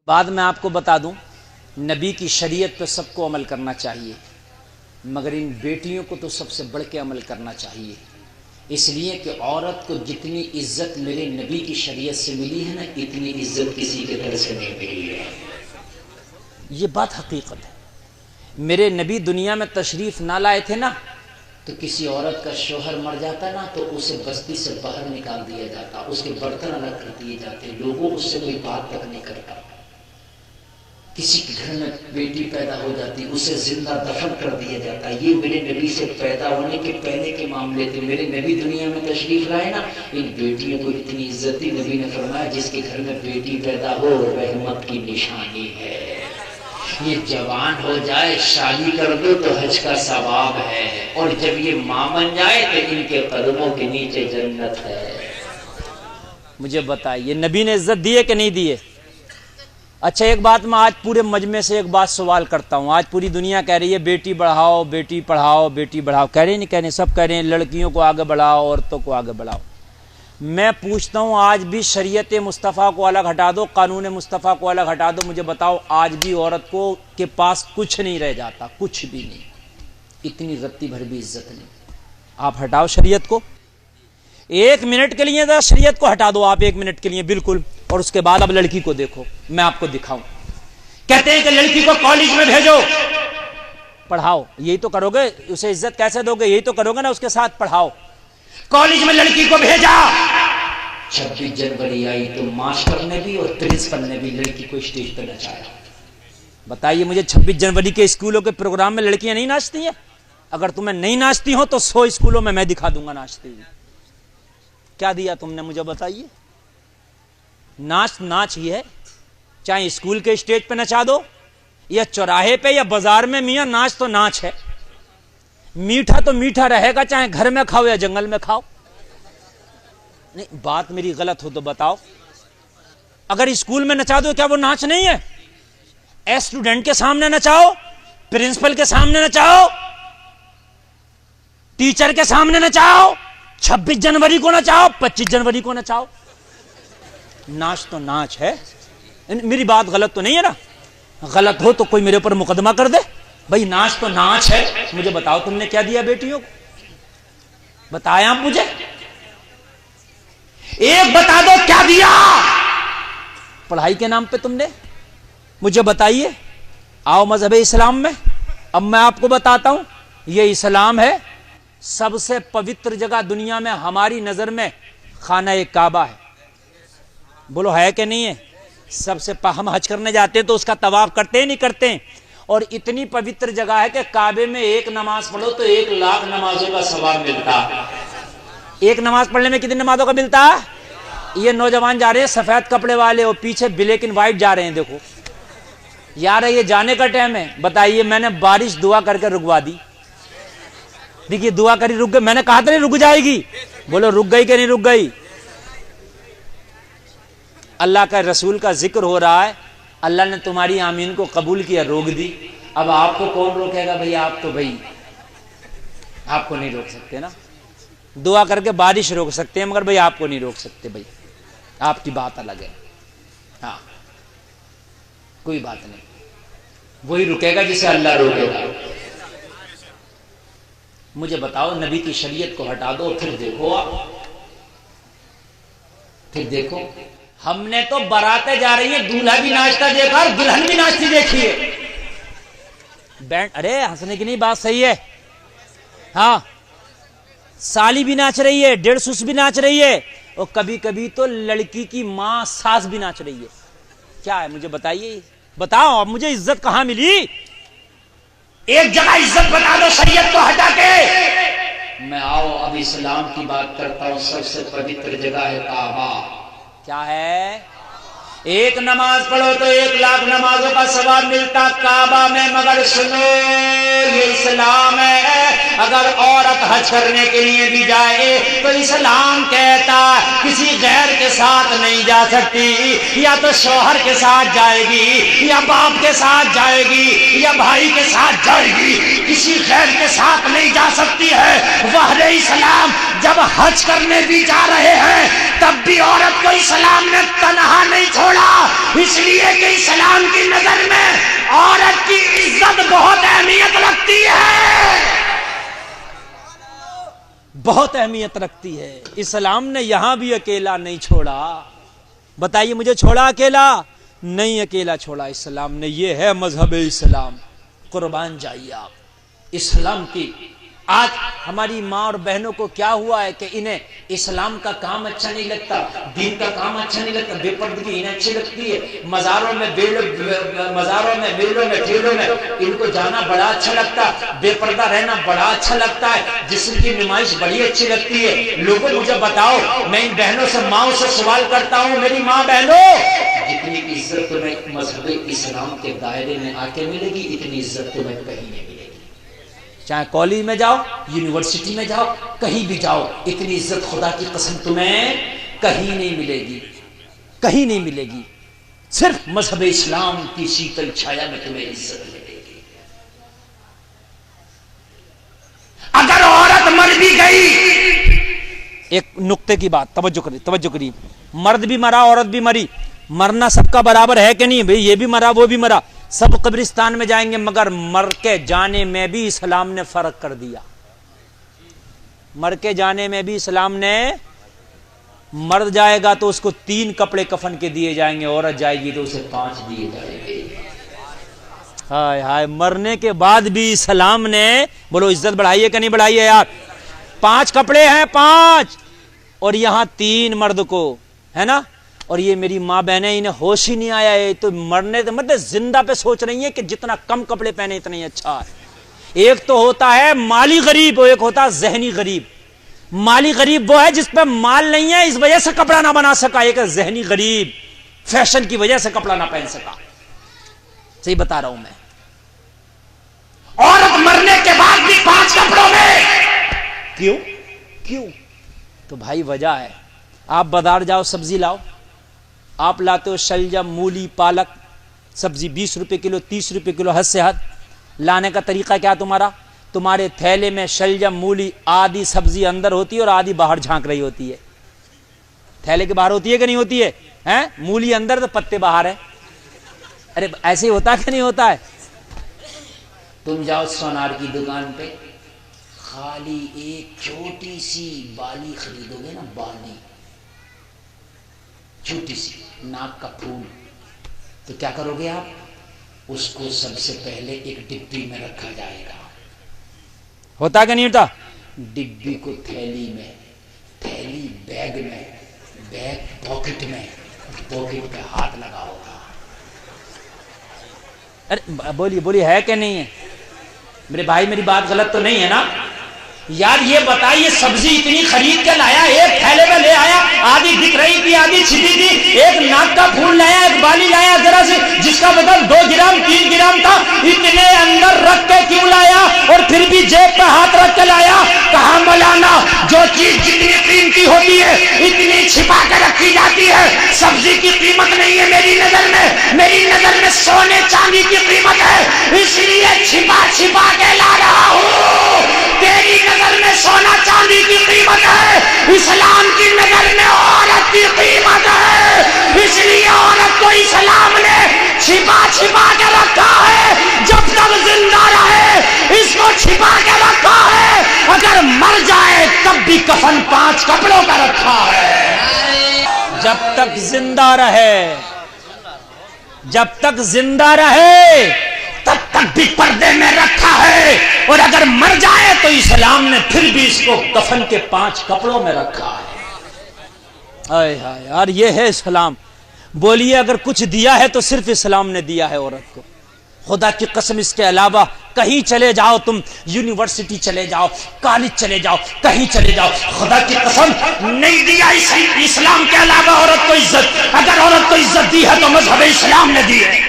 بعد میں آپ کو بتا دوں، نبی کی شریعت پہ سب کو عمل کرنا چاہیے، مگر ان بیٹیوں کو تو سب سے بڑھ کے عمل کرنا چاہیے، اس لیے کہ عورت کو جتنی عزت میرے نبی کی شریعت سے ملی ہے نا، اتنی عزت کسی کے گھر سے نہیں ملی ہے۔ یہ بات حقیقت ہے۔ میرے نبی دنیا میں تشریف نہ لائے تھے نا، تو کسی عورت کا شوہر مر جاتا نا تو اسے بستی سے باہر نکال دیا جاتا، اس کے برتن الگ کر دیے جاتے، لوگوں اس سے کوئی بات تک نہیں کرتا۔ کسی کے گھر میں بیٹی پیدا ہو جاتی، اسے زندہ دفن کر دیا جاتا۔ یہ میرے نبی سے پیدا ہونے کے پہلے کے معاملے تھے۔ میرے نبی دنیا میں تشریف لائے نا، ان بیٹیوں کو اتنی عزت دی، نبی نے فرمایا جس کے گھر میں بیٹی پیدا ہو رحمت کی نشانی ہے، یہ جوان ہو جائے شادی کر دو تو حج کا ثواب ہے، اور جب یہ ماں بن جائے تو ان کے قدموں کے نیچے جنت ہے۔ مجھے بتائیے نبی نے عزت دی ہے کہ نہیں دی ہے؟ اچھا ایک بات میں آج پورے مجمع سے ایک بات سوال کرتا ہوں، آج پوری دنیا کہہ رہی ہے بیٹی بڑھاؤ، بیٹی پڑھاؤ، بیٹی بڑھاؤ، کہہ رہے نہیں کہہ رہے؟ سب کہہ رہے ہیں لڑکیوں کو آگے بڑھاؤ، عورتوں کو آگے بڑھاؤ۔ میں پوچھتا ہوں آج بھی شریعت مصطفیٰ کو الگ ہٹا دو، قانون مصطفیٰ کو الگ ہٹا دو، مجھے بتاؤ آج بھی عورت کو کے پاس کچھ نہیں رہ جاتا، کچھ بھی نہیں، اتنی رتی بھر بھی عزت نہیں۔ آپ ہٹاؤ شریعت کو، ایک منٹ کے لیے ذرا شریعت کو ہٹا دو آپ، ایک منٹ کے لیے بالکل، اور اس کے بعد اب لڑکی کو دیکھو، میں آپ کو دکھاؤں۔ کہتے ہیں کہ لڑکی کو کالج میں بھیجو، پڑھاؤ، یہی تو کرو گے، اسے عزت کیسے دو گے؟ یہی تو کرو گے نا، اس کے ساتھ پڑھاؤ۔ کالج میں لڑکی کو بھیجا، 26 جنوری آئی تو ماسٹر نے بھی اور پرنسپل نے بھی لڑکی کو اسٹیج پہ نچایا۔ بتائیے مجھے 26 جنوری کے اسکولوں کے پروگرام میں لڑکیاں نہیں ناچتی ہیں؟ اگر تمہیں نہیں ناچتی ہو تو 100 اسکولوں میں دکھا دوں گا ناچتی ہوئی۔ کیا دیا تم نے مجھے بتائیے؟ ناچ ہی ہے، چاہے اسکول کے اسٹیج پہ نچا دو یا چوراہے پہ یا بازار میں، میاں ناچ تو ناچ ہے، میٹھا تو میٹھا رہے گا، چاہے گھر میں کھاؤ یا جنگل میں کھاؤ۔ نہیں بات میری غلط ہو تو بتاؤ، اگر اسکول میں نچا دو کیا وہ ناچ نہیں ہے؟ اسٹوڈنٹ کے سامنے نچاؤ، پرنسپل کے سامنے نچاؤ، ٹیچر کے سامنے نچاؤ، 26 جنوری کو نچاؤ، 25 جنوری کو نچاؤ، ناچ تو ناچ ہے۔ میری بات غلط تو نہیں ہے نا؟ غلط ہو تو کوئی میرے اوپر مقدمہ کر دے، بھائی ناچ تو ناچ ہے۔ مجھے بتاؤ تم نے کیا دیا بیٹیوں کو؟ بتایا آپ مجھے، ایک بتا دو کیا دیا پڑھائی کے نام پہ تم نے؟ مجھے بتائیے۔ آؤ مذہب اسلام میں، اب میں آپ کو بتاتا ہوں، یہ اسلام ہے، سب سے پوتر جگہ دنیا میں ہماری نظر میں خانہ کعبہ ہے، بولو ہے کہ نہیں ہے؟ سب سے ہم حج کرنے جاتے ہیں تو اس کا طواف کرتے ہی نہیں کرتے، اور اتنی پوتر جگہ ہے کہ کعبے میں ایک نماز پڑھو تو 1,00,000 نمازوں کا ثواب ملتا۔ ایک نماز پڑھنے میں کتنی نمازوں کا ملتا؟ یہ نوجوان جا رہے ہیں سفید کپڑے والے اور پیچھے بلیک اینڈ وائٹ جا رہے ہیں، دیکھو یار یہ جانے کا ٹائم ہے۔ بتائیے میں نے بارش دعا کر کے رکوا دی، دیکھیے دعا کری رک گئی، میں نے کہا تھا نہیں رک جائے گی، بولو رک گئی کہ نہیں رک گئی؟ اللہ کا رسول کا ذکر ہو رہا ہے، اللہ نے تمہاری آمین کو قبول کیا، روک دی۔ اب آپ کو کون روکے گا بھائی؟ آپ تو بھائی آپ کو نہیں روک سکتے نا، دعا کر کے بارش روک سکتے ہیں مگر بھائی آپ کو نہیں روک سکتے، بھائی آپ کی بات الگ ہے۔ ہاں کوئی بات نہیں، وہی رکے گا جسے اللہ روکے گا۔ مجھے بتاؤ نبی کی شریعت کو ہٹا دو، پھر دیکھو آپ، پھر دیکھو ہم نے تو باراتیں جا رہی ہیں، دولہا بھی ناچتا دیکھا اور دلہن بھی ناچتی دیکھی ہے۔ بینڈ ارے ہنسنے کی نہیں، بات صحیح ہے۔ ہاں سالی بھی ناچ رہی ہے، 150 بھی ناچ رہی ہے، اور کبھی کبھی تو لڑکی کی ماں ساس بھی ناچ رہی ہے۔ کیا ہے مجھے بتائیے، بتاؤ اب مجھے عزت کہاں ملی؟ ایک جگہ عزت بتا دو شریعت کو ہٹا کے۔ میں آؤ اب اسلام کی بات کرتا ہوں، سب سے پوتر جگہ ہے کعبہ۔ کیا ہے؟ ایک نماز پڑھو تو 1,00,000 نمازوں کا ثواب ملتا کعبہ میں، مگر سنو یہ اسلام ہے، اگر عورت حج کرنے کے لیے بھی جائے تو اسلام کہتا کسی غیر کے ساتھ نہیں جا سکتی، یا تو شوہر کے ساتھ جائے گی، یا باپ کے ساتھ جائے گی، یا بھائی کے ساتھ جائے گی، کسی غیر کے ساتھ نہیں جا سکتی ہے۔ وحر اسلام جب حج کرنے بھی جا رہے ہیں تب بھی عورت کو اسلام نے تنہا نہیں چھوڑا۔ چھوڑا، اس لیے کہ اسلام کی نظر میں عورت کی عزت بہت اہمیت رکھتی ہے، بہت اہمیت رکھتی ہے۔ اسلام نے یہاں بھی اکیلا نہیں چھوڑا، بتائیے مجھے چھوڑا اکیلا؟ نہیں اکیلا چھوڑا اسلام نے، یہ ہے مذہب اسلام، قربان جائیے آپ اسلام کی۔ آج ہماری ماں اور بہنوں کو کیا ہوا ہے کہ انہیں اسلام کا کام اچھا نہیں لگتا، دین کا کام اچھا نہیں لگتا، بے پردگی انہیں اچھی لگتی ہے، مزاروں میں میلوں میں ٹھیلوں میں ان کو جانا بڑا اچھا لگتا ہے، بے پردہ رہنا بڑا اچھا لگتا ہے، جسم کی نمائش بڑی اچھی لگتی ہے۔ لوگوں مجھے بتاؤ، میں ان بہنوں سے ماؤں سے سوال کرتا ہوں، میری ماں بہنوں، جتنی عزت تمہیں مذہب اسلام کے دائرے میں آ کے ملے گی اتنی عزت تمہیں کہیں نہیں ملے گی، چاہے کالج میں جاؤ، یونیورسٹی میں جاؤ، کہیں بھی جاؤ، اتنی عزت خدا کی قسم تمہیں کہیں نہیں ملے گی، کہیں نہیں ملے گی، صرف مذہب اسلام کی شیتل چھایا میں تمہیں عزت ملے گی۔ اگر عورت مر بھی گئی، ایک نقطے کی بات توجہ کری، مرد بھی مرا عورت بھی مری، مرنا سب کا برابر ہے کہ نہیں بھئی؟ یہ بھی مرا وہ بھی مرا، سب قبرستان میں جائیں گے، مگر مر کے جانے میں بھی اسلام نے فرق کر دیا، مر کے جانے میں بھی اسلام نے، مرد جائے گا تو اس کو 3 کپڑے کفن کے دیے جائیں گے، عورت جائے گی تو اسے 5 دیے جائیں گے۔ ہائے ہائے، مرنے کے بعد بھی اسلام نے، بولو عزت بڑھائی ہے کہ نہیں بڑھائی ہے یار؟ 5 کپڑے ہیں، 5، اور یہاں 3 مرد کو، ہے نا؟ اور یہ میری ماں بہنیں انہیں ہوش ہی نہیں آیا ہے، تو مرنے مطلب زندہ پہ سوچ رہی ہیں کہ جتنا کم کپڑے پہنے اتنا ہی اچھا ہے۔ ایک تو ہوتا ہے مالی غریب، اور ایک ہوتا ہے ذہنی غریب۔ مالی غریب وہ ہے جس پہ مال نہیں ہے، اس وجہ سے کپڑا نہ بنا سکا، ایک ذہنی غریب فیشن کی وجہ سے کپڑا نہ پہن سکا۔ صحیح بتا رہا ہوں میں۔ عورت مرنے کے بعد بھی 5 کپڑوں میں، کیوں؟ تو بھائی وجہ ہے، آپ بازار جاؤ سبزی لاؤ، آپ لاتے ہو شلجم، مولی، پالک، سبزی 20 روپے کلو، 30 روپے کلو، حد سے حد۔ لانے کا طریقہ کیا تمہارا؟ تمہارے تھیلے میں شلجم، مولی، آدھی سبزی اندر ہوتی ہے اور آدھی باہر جھانک رہی ہوتی ہے۔ تھیلے کے باہر ہوتی ہے کہ نہیں ہوتی ہے؟ مولی اندر تو پتے باہر ہے۔ ارے ایسے ہی ہوتا کہ نہیں ہوتا ہے؟ تم جاؤ سونار کی دکان پہ، خالی ایک چھوٹی سی بالی خریدو گے نا، بالی چھوٹی سی، ناک کا پھول، تو کیا کرو گے آپ؟ اس کو سب سے پہلے ایک ڈبی میں رکھا جائے گا، ہوتا کہ نہیں ہوتا؟ ڈبی کو تھیلی میں، تھیلی بیگ میں، بیگ پاکٹ میں، پاکٹ پہ ہاتھ لگا ہوگا۔ ارے بولی ہے کہ نہیں ہے میرے بھائی؟ میری بات غلط تو نہیں ہے نا یار؟ یہ بتائیے سبزی اتنی خرید کے لایا، ایک تھیلے میں لے آیا، آدھی دکھ رہی تھی آدھی چھپی تھی، ایک ناک کا پھول لایا، ایک بالی لایا ذرا سے جس کا وزن 2 گرام 3 گرام تھا، اتنے اندر رکھ کے کیوں لایا؟ اور پھر بھی جیب پہ ہاتھ رکھ کے لایا؟ کہاں مولانا، جو چیز جتنی قیمتی ہوتی ہے اتنی چھپا کے رکھی جاتی ہے۔ سبزی کی قیمت نہیں ہے میری نظر میں، میری نظر میں سونے چاندی کی قیمت ہے، اس لیے چھپا کے لا رہا ہوں۔ تیری نظر میں سونا چاندی کی قیمت ہے، اسلام کی نظر میں عورت کی قیمت ہے، اس لیے عورت کو اسلام نے چھپا کے رکھا ہے، جب تک زندہ رہے اس کو چھپا کے رکھا ہے، اگر مر جائے تب بھی کفن 5 کپڑوں کا رکھا ہے۔ جب تک زندہ رہے، جب تک زندہ رہے تب تک بھی پردے میں رکھا ہے، اور اگر مر جائے تو اسلام نے پھر بھی اس کو کفن کے 5 کپڑوں میں رکھا ہے۔ آئے ہائے یار، یہ ہے اسلام۔ بولیے اگر کچھ دیا ہے تو صرف اسلام نے دیا ہے عورت کو، خدا کی قسم۔ اس کے علاوہ کہیں چلے جاؤ، تم یونیورسٹی چلے جاؤ، کالج چلے جاؤ، کہیں چلے جاؤ، خدا کی قسم نہیں دیا اسلام کے علاوہ عورت کو عزت۔ اگر عورت کو عزت دی ہے تو مذہب اسلام نے دی ہے۔